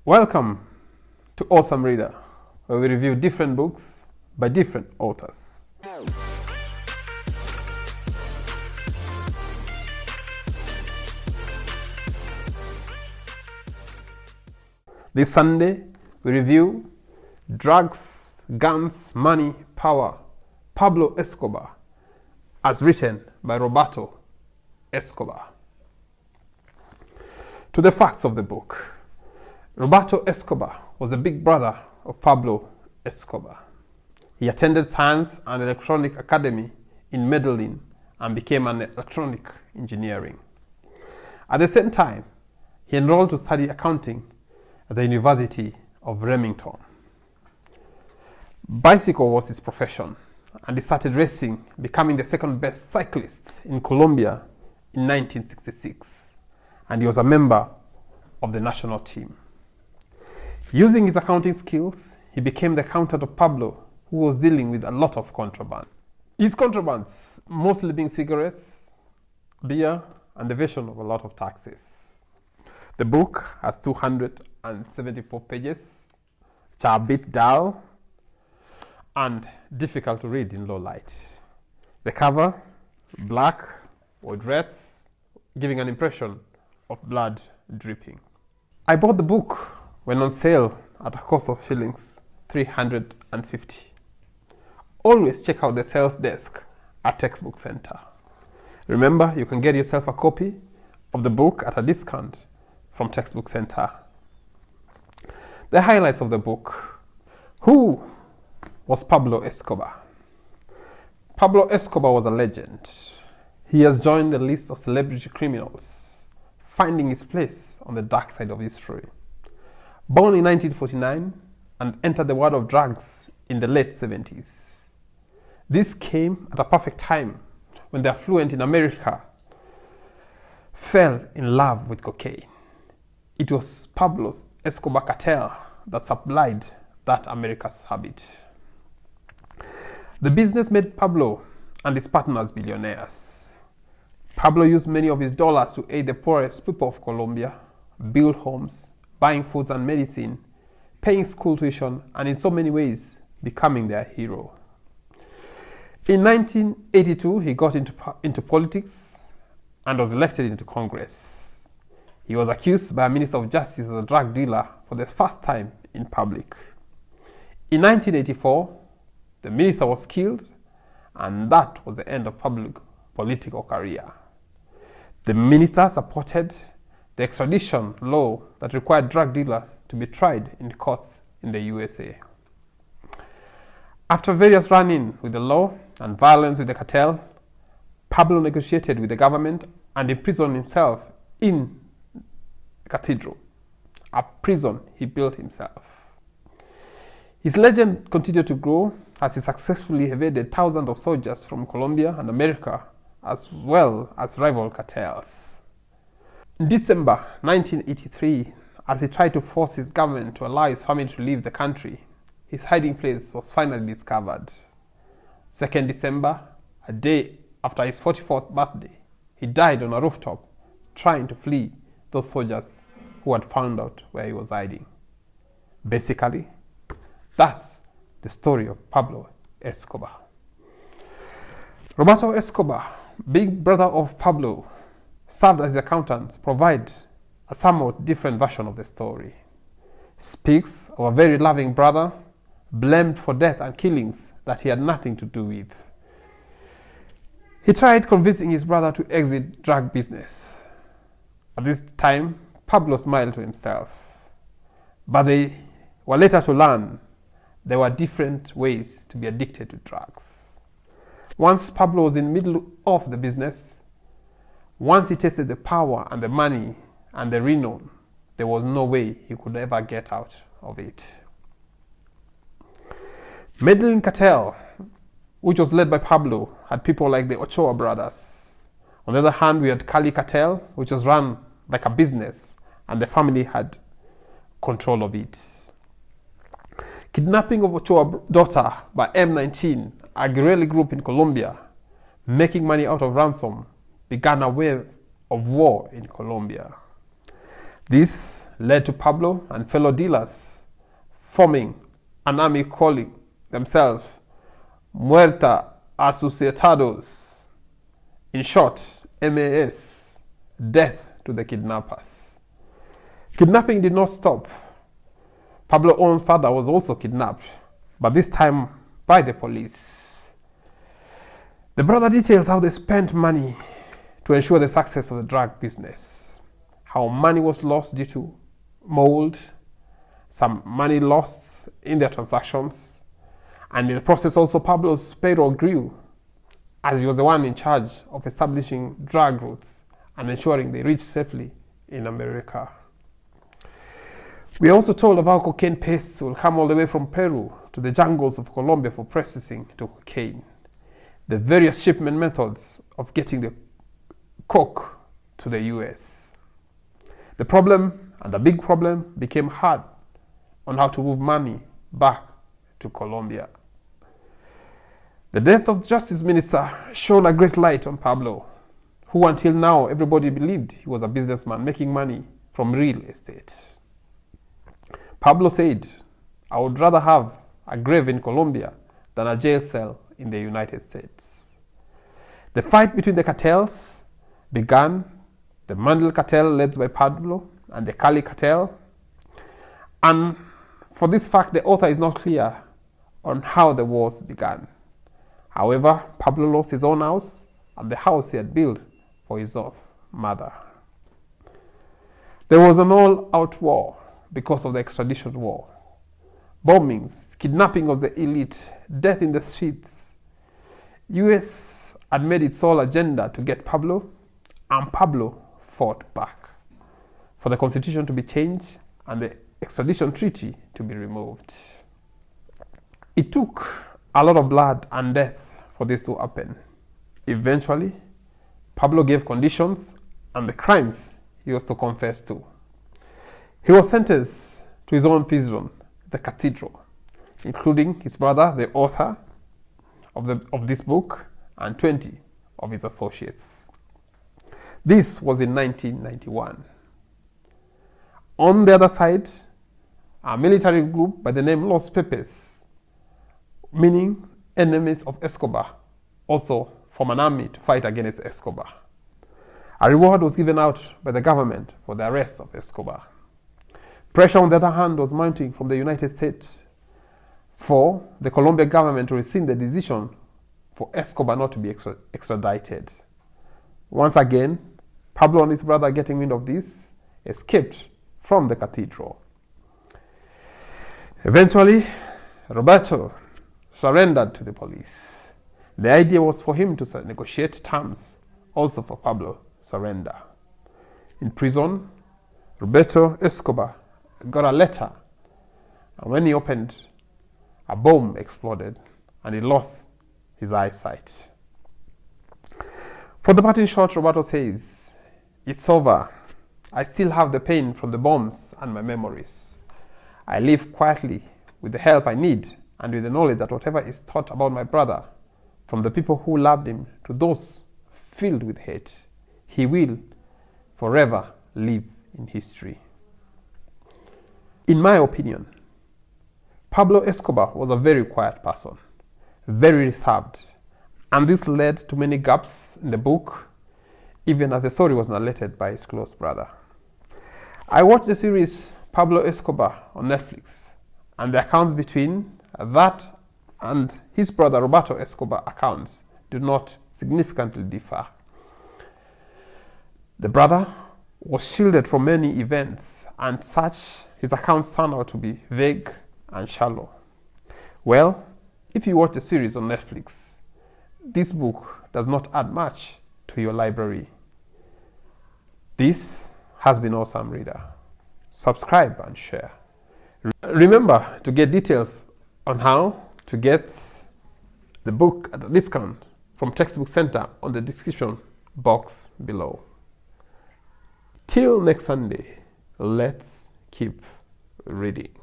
Welcome to Awesome Reader, where we review different books by different authors. This Sunday, we review Drugs, Guns, Money, Power, Pablo Escobar, as written by Roberto Escobar. To the facts of the book. Roberto Escobar was the big brother of Pablo Escobar. He attended Science and Electronic Academy in Medellin and became an electronic engineering. At the same time, he enrolled to study accounting at the University of Remington. Bicycle was his profession, and he started racing, becoming the second best cyclist in Colombia in 1966, and he was a member of the national team. Using his accounting skills, he became the accountant of Pablo, who was dealing with a lot of contraband. His contrabands mostly being cigarettes, beer, and evasion of a lot of taxes. The book has 274 pages, which are a bit dull and difficult to read in low light. The cover, black with reds, giving an impression of blood dripping. I bought the book when on sale at a cost of shillings 350. Always check out the sales desk at Textbook Center. Remember, you can get yourself a copy of the book at a discount from Textbook Center. The highlights of the book. Who was Pablo Escobar? Pablo Escobar was a legend. He has joined the list of celebrity criminals, finding his place on the dark side of history. Born in 1949 and entered the world of drugs in the late 70s. This came at a perfect time when the affluent in America fell in love with cocaine. It was Pablo Escobar cartel that supplied that America's habit. The business made Pablo and his partners billionaires. Pablo used many of his dollars to aid the poorest people of Colombia, build homes, buying foods and medicine, paying school tuition, and in so many ways becoming their hero. In 1982, he got into politics and was elected into Congress. He was accused by a Minister of Justice as a drug dealer for the first time in public. In 1984, the minister was killed, and that was the end of Pablo's political career. The minister supported the extradition law that required drug dealers to be tried in courts in the USA. After various run-ins with the law and violence with the cartel, Pablo negotiated with the government and imprisoned himself in the cathedral, a prison he built himself. His legend continued to grow as he successfully evaded thousands of soldiers from Colombia and America, as well as rival cartels. In December 1983, as he tried to force his government to allow his family to leave the country, his hiding place was finally discovered. 2nd December, a day after his 44th birthday, he died on a rooftop trying to flee those soldiers who had found out where he was hiding. Basically, that's the story of Pablo Escobar. Roberto Escobar, big brother of Pablo, served as the accountant, provide a somewhat different version of the story. Speaks of a very loving brother, blamed for death and killings that he had nothing to do with. He tried convincing his brother to exit drug business. At this time, Pablo smiled to himself. But they were later to learn there were different ways to be addicted to drugs. Once Pablo was in the middle of the business, once he tasted the power and the money and the renown, there was no way he could ever get out of it. Medellin cartel, which was led by Pablo, had people like the Ochoa brothers. On the other hand, we had Cali cartel, which was run like a business, and the family had control of it. Kidnapping of Ochoa's daughter by M19, a guerrilla group in Colombia, making money out of ransom, began a wave of war in Colombia. This led to Pablo and fellow dealers forming an army calling themselves Muerta Asociados. In short, MAS, death to the kidnappers. Kidnapping did not stop. Pablo's own father was also kidnapped, but this time by the police. The brother details how they spent money to ensure the success of the drug business, how money was lost due to mold, some money lost in their transactions, and in the process also Pablo's payroll grew as he was the one in charge of establishing drug routes and ensuring they reached safely in America. We are also told of how cocaine paste will come all the way from Peru to the jungles of Colombia for processing to cocaine. The various shipment methods of getting the coke to the US. The problem, and the big problem, became hard on how to move money back to Colombia. The death of Justice Minister shone a great light on Pablo, who until now everybody believed he was a businessman making money from real estate. Pablo said, "I would rather have a grave in Colombia than a jail cell in the United States." The fight between the cartels began, the Mandel cartel led by Pablo and the Cali cartel. And for this fact, the author is not clear on how the wars began. However, Pablo lost his own house and the house he had built for his mother. There was an all-out war because of the extradition war. Bombings, kidnapping of the elite, death in the streets. US had made its sole agenda to get Pablo, and Pablo fought back for the constitution to be changed and the extradition treaty to be removed. It took a lot of blood and death for this to happen. Eventually, Pablo gave conditions and the crimes he was to confess to. He was sentenced to his own prison, the Cathedral, including his brother, the author of this book, and 20 of his associates. This was in 1991. On the other side, a military group by the name Los Pepes, meaning enemies of Escobar, also formed an army to fight against Escobar. A reward was given out by the government for the arrest of Escobar. Pressure, on the other hand, was mounting from the United States for the Colombian government to rescind the decision for Escobar not to be extradited. Once again, Pablo and his brother, getting wind of this, escaped from the cathedral. Eventually, Roberto surrendered to the police. The idea was for him to negotiate terms also for Pablo's surrender. In prison, Roberto Escobar got a letter, and when he opened, a bomb exploded and he lost his eyesight. For the parting shot, Roberto says, "It's over. I still have the pain from the bombs and my memories. I live quietly with the help I need and with the knowledge that whatever is taught about my brother, from the people who loved him to those filled with hate, he will forever live in history." In my opinion, Pablo Escobar was a very quiet person, very reserved, and this led to many gaps in the book, even as the story was narrated by his close brother. I watched the series Pablo Escobar on Netflix, and the accounts between that and his brother Roberto Escobar accounts do not significantly differ. The brother was shielded from many events, and such his accounts turned out to be vague and shallow. Well, if you watch the series on Netflix, this book does not add much to your library. This has been Awesome Reader. Subscribe and share. Remember to get details on how to get the book at a discount from Textbook Center on the description box below. Till next Sunday, let's keep reading.